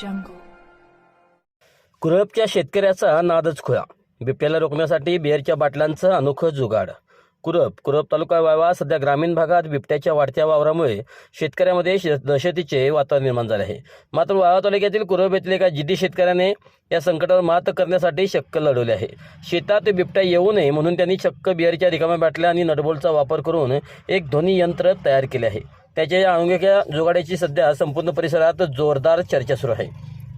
jungle. कुरपच्या शेतकऱ्याचा नादच खुळा. बिबट्याला रोखण्यासाठी बिअरच्या बाटल्यांचं अनोखं जुगाड. कुरप तालुका वायवा सध्या ग्रामीण भागात बिबट्याच्या वाढत्या वावरामुळे शेतकऱ्यामध्ये दहशतीचे वातावरण निर्माण झाले आहे. मात्र वायवा तालुक्यातील कुरप येथील एका जिद्दी शेतकऱ्याने या संकटावर मात करण्यासाठी चक्क लढवले आहे. शेतात बिबट्या येऊ नये म्हणून त्यांनी चक्क बिअरच्या रिकाम्या बाटल्या आणि नटबोल्टचा वापर करून एक ध्वनी यंत्र तयार केले आहे. त्याच्या या अनोख्या जुगाडाची सध्या संपूर्ण परिसरात जोरदार चर्चा सुरू आहे.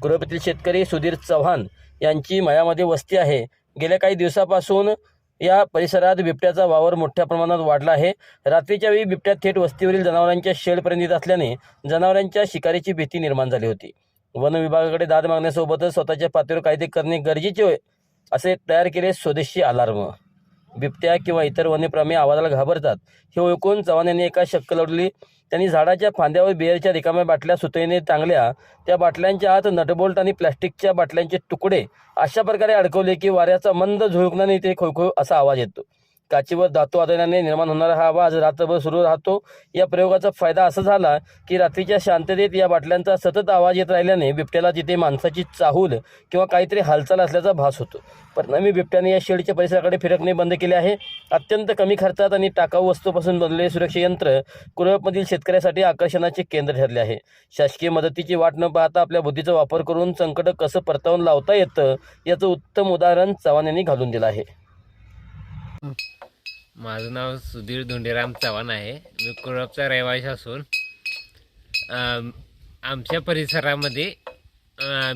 कुरप येथील शेतकरी सुधीर चव्हाण यांची मळ्यामध्ये वस्ती आहे. गेल्या काही दिवसापासून या परिसरात बिबट्याचा वावर मोठ्या प्रमाणात वाढला आहे. रात्रीच्या वेळी बिबट्या थेट वस्तीवरील जनावरांच्या शेडपर्यंत येत असल्याने जनावरांच्या शिकारीची भीती निर्माण झाली होती. वन विभागाकडे दाद मागण्यासोबतच स्वतःच्या पातळीवर कायदे करणे गरजेचे होय असे तयार केले स्वदेशी अलार्म. बिबट्या किंवा इतर वन्यप्राणी आवाजाला घाबरतात हे ओळखून चव्हाण यांनी एका शक्कल लढवली. त्यांनी झाडाच्या फांद्यावर बिअरच्या रिकाम्या बाटल्या सुतळीने टांगल्या. त्या बाटल्यांच्या आत नटबोल्ट आणि प्लॅस्टिकच्या बाटल्यांचे तुकडे अशा प्रकारे अडकवले की वाऱ्याचा मंद झुळकणाने ते खोळखोळ असा आवाज येतो. काचीवर धातू आदळल्याने निर्माण होणारा हा आवाज रात्रभर सुरू राहतो. या प्रयोगाचा फायदा असा झाला की रात्रीच्या शांततेत या बाटल्यांचा सतत आवाज येत राहिल्याने बिबट्याला तिथे माणसाची चाहूल किंवा काहीतरी हालचाल असल्याचा भास होतो. परिणामी बिबट्याने या शेडच्या परिसराकडे फिरकणे बंद केले आहे. अत्यंत कमी खर्चात आणि टाकाऊ वस्तूपासून बनलेले सुरक्षा यंत्र कुरपमधील शेतकऱ्यासाठी आकर्षणाचे केंद्र ठरले आहे. शासकीय मदतीची वाट न पाहता आपल्या बुद्धीचा वापर करून संकट कसं परतावून लावता येतं याचं उत्तम उदाहरण चव्हाण यांनी घालून दिलं आहे. माझं नाव सुधीर धोंडीराम चव्हाण आहे. मी कुरपचा रहिवासी असून आमच्या परिसरामध्ये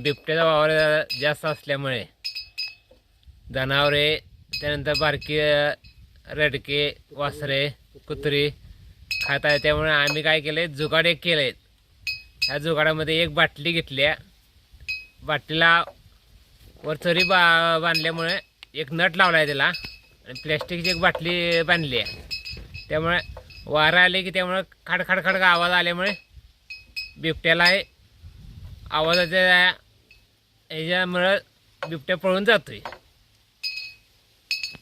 बिबट्याचा वावर जास्त असल्यामुळे जनावरे, त्यानंतर बारकी रडके, वासरे, कुत्री खात आहे. त्यामुळे आम्ही काय केले, जुगाड एक केले. ह्या जुगाडामध्ये एक बाटली घेतल्या. बाटलीला वर चरी बांधल्यामुळे एक नट लावला आहे त्याला आणि प्लॅस्टिकची एक बाटली बांधली आहे. त्यामुळे वारा आले की त्यामुळे खडखड आवाज आल्यामुळे बिबट्याला हे आवाजाच्या ह्याच्यामुळं बिबट्या पळून जातो आहे.